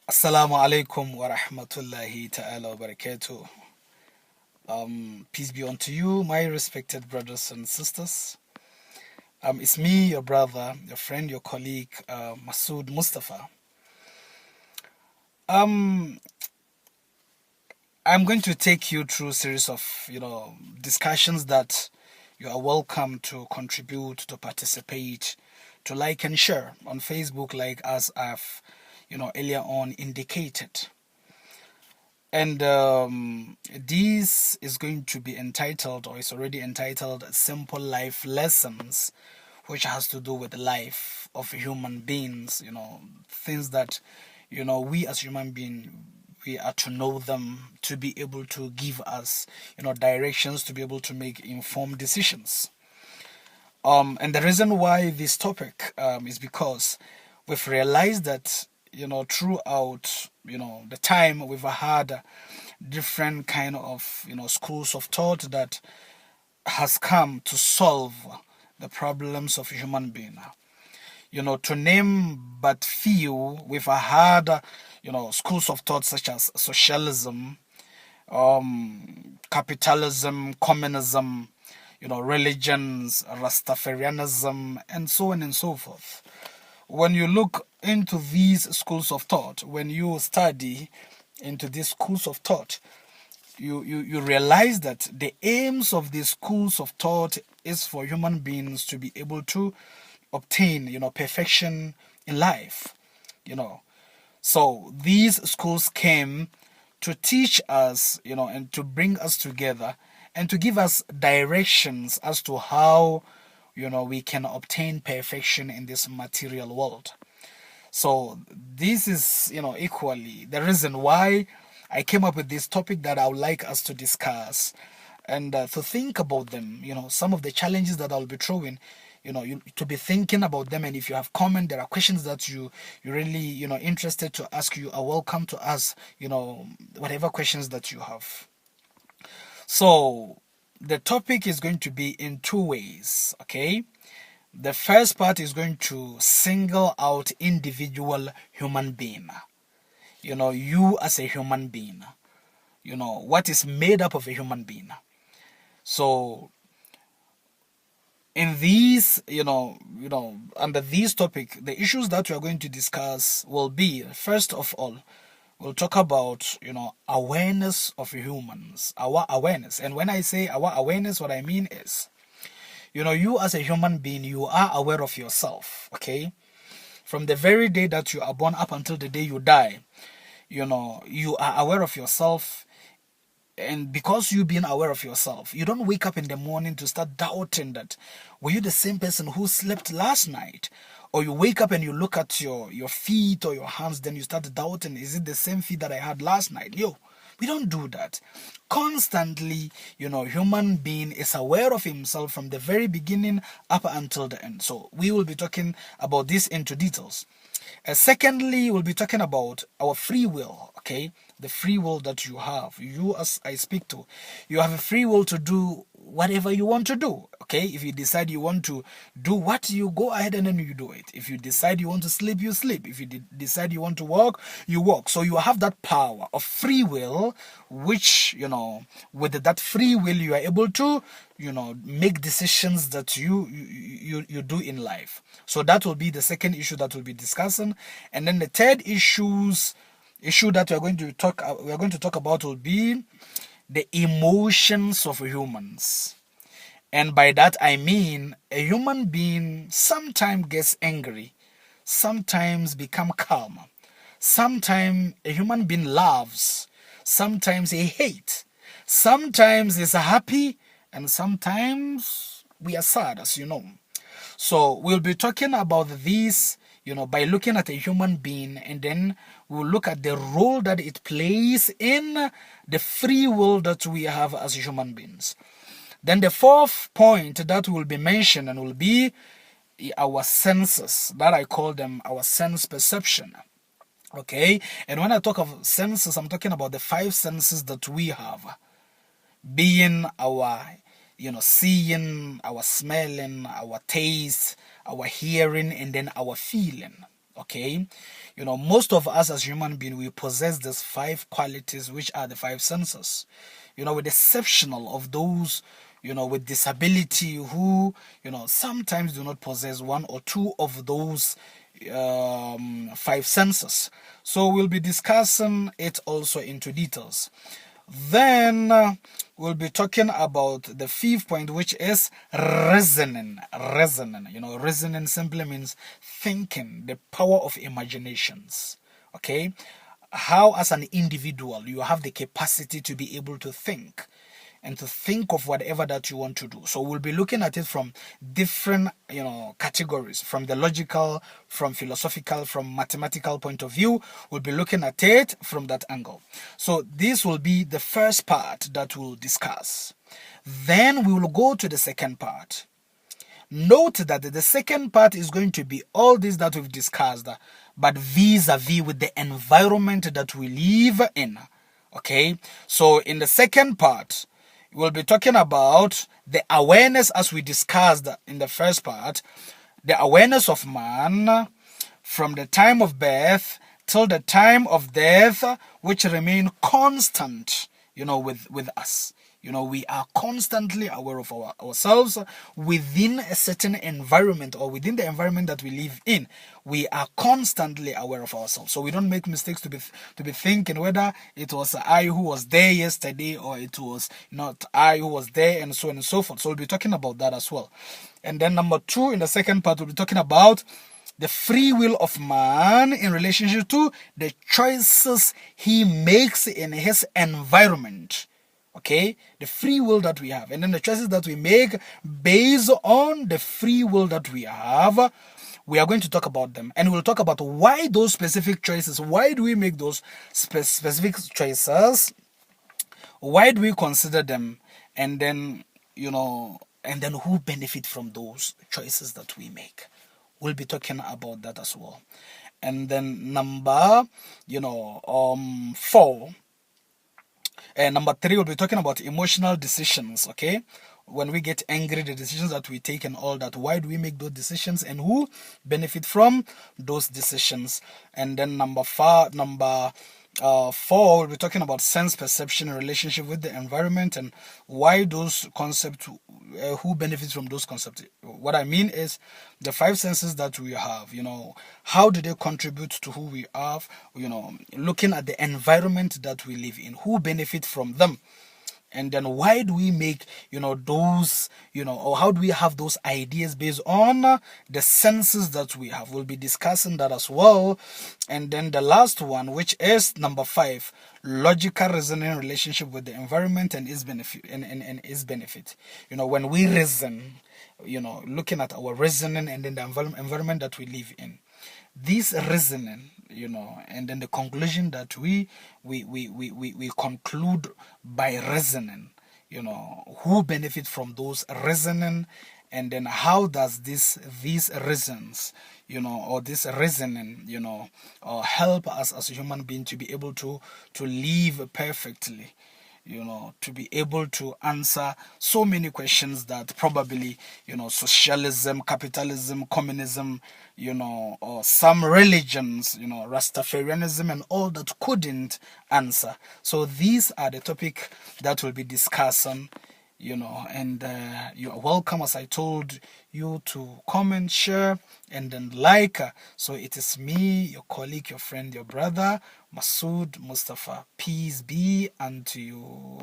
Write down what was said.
Assalamu alaikum wa rahmatullahi ta'ala wa barakatuh. Peace be unto you, my respected brothers and sisters. It's me, your brother, your friend, your colleague, Masud Mustapha. Um, I'm going to take you through a series of, discussions that you are welcome to contribute, to participate, to like and share on Facebook, like as I've, earlier on indicated. And this is going to be entitled, or is already entitled, Simple Life Lessons, which has to do with the life of human beings, things that, we as human beings, we are to know them to be able to give us, directions to be able to make informed decisions. And the reason why this topic is because we've realized that throughout the time we've had different kind of schools of thought that has come to solve the problems of human being. To name but few, we've had schools of thought such as socialism, capitalism, communism, religions, Rastafarianism, and so on and so forth. When you look into these schools of thought, when you study into these schools of thought, you realize that the aims of these schools of thought is for human beings to be able to obtain, perfection in life, So these schools came to teach us, and to bring us together and to give us directions as to how, we can obtain perfection in this material world. So this is, equally the reason why I came up with this topic that I would like us to discuss and to think about them. Some of the challenges that I'll be throwing, to be thinking about them. And if you have comment, there are questions that you really, interested to ask, you are welcome to ask, whatever questions that you have. So the topic is going to be in two ways, okay? The first part is going to single out individual human being. You as a human being. What is made up of a human being. So in these, under this topic, the issues that we are going to discuss will be, first of all, we'll talk about, awareness of humans, our awareness. And when I say our awareness, what I mean is, you as a human being, you are aware of yourself, okay? From the very day that you are born up until the day you die, you are aware of yourself. And because you being aware of yourself, you don't wake up in the morning to start doubting that, were you the same person who slept last night? Or you wake up and you look at your feet or your hands, then you start doubting, is it the same feet that I had last night? We don't do that. Constantly, human being is aware of himself from the very beginning up until the end. So we will be talking about this into details. Secondly, we'll be talking about our free will, okay? The free will that you have. You, as I speak to, you have a free will to do whatever you want to do, okay? If you decide you want to do what, you go ahead and then you do it. If you decide you want to sleep, you sleep. If you decide you want to walk, you walk. So you have that power of free will, which, with that free will, you are able to, make decisions that you do in life. So that will be the second issue that we'll be discussing. And then the third issue that we are going to talk about will be the emotions of humans. And by that I mean a human being sometimes gets angry, sometimes become calm, sometimes a human being loves, sometimes he hates, sometimes is happy, and sometimes we are sad, as you know. So we'll be talking about this, by looking at a human being, and then we'll look at the role that it plays in the free will that we have as human beings. Then the fourth point that will be mentioned and will be our senses, that I call them our sense perception. Okay, and when I talk of senses, I'm talking about the five senses that we have, being our seeing, our smelling, our taste, our hearing, and then our feeling. Okay, Most of us as human beings, we possess these five qualities, which are the five senses. With exceptional of those, with disability who, sometimes do not possess one or two of those five senses. So we'll be discussing it also into details. Then we'll be talking about the fifth point, which is reasoning. Reasoning. Reasoning simply means thinking, the power of imaginations. Okay? How, as an individual, you have the capacity to be able to think and to think of whatever that you want to do. So we'll be looking at it from different, categories, from the logical, from philosophical, from mathematical point of view. We'll be looking at it from that angle. So this will be the first part that we'll discuss. Then we will go to the second part. Note that the second part is going to be all this that we've discussed, but vis-a-vis with the environment that we live in. Okay, so in the second part, we'll be talking about the awareness, as we discussed in the first part, the awareness of man from the time of birth till the time of death, which remain constant, with us. We are constantly aware of ourselves within a certain environment, or within the environment that we live in. We are constantly aware of ourselves. So we don't make mistakes to be thinking whether it was I who was there yesterday, or it was not I who was there, and so on and so forth. So we'll be talking about that as well. And then number two, in the second part, we'll be talking about the free will of man in relationship to the choices he makes in his environment. Okay, the free will that we have, and then the choices that we make based on the free will that we have. We are going to talk about them, and we'll talk about why those specific choices, why do we make those specific choices, why do we consider them, and then who benefit from those choices that we make. We'll be talking about that as well. And then number 4, and number 3, we'll be talking about emotional decisions. Okay, when we get angry, the decisions that we take and all that, why do we make those decisions, and who benefit from those decisions. And then number 4, we'll be talking about sense perception in relationship with the environment, and why those concepts, who benefits from those concepts. What I mean is the 5 senses that we have, how do they contribute to who we are, looking at the environment that we live in, who benefit from them. And then why do we make, those, or how do we have those ideas based on the senses that we have? We'll be discussing that as well. And then the last one, which is number 5, logical reasoning relationship with the environment and its benefit. And its benefit. When we reason, looking at our reasoning and then the environment that we live in. This reasoning, and then the conclusion that we conclude by reasoning, who benefit from those reasoning, and then how does these reasons, or this reasoning, help us as a human being to be able to live perfectly, to be able to answer so many questions that probably, socialism, capitalism, communism, or some religions, Rastafarianism and all that couldn't answer. So these are the topic that we'll be discussing, and you are welcome, as I told you, to comment, share, and then like. So it is me, your colleague, your friend, your brother, Masud Mustapha. Peace be unto you.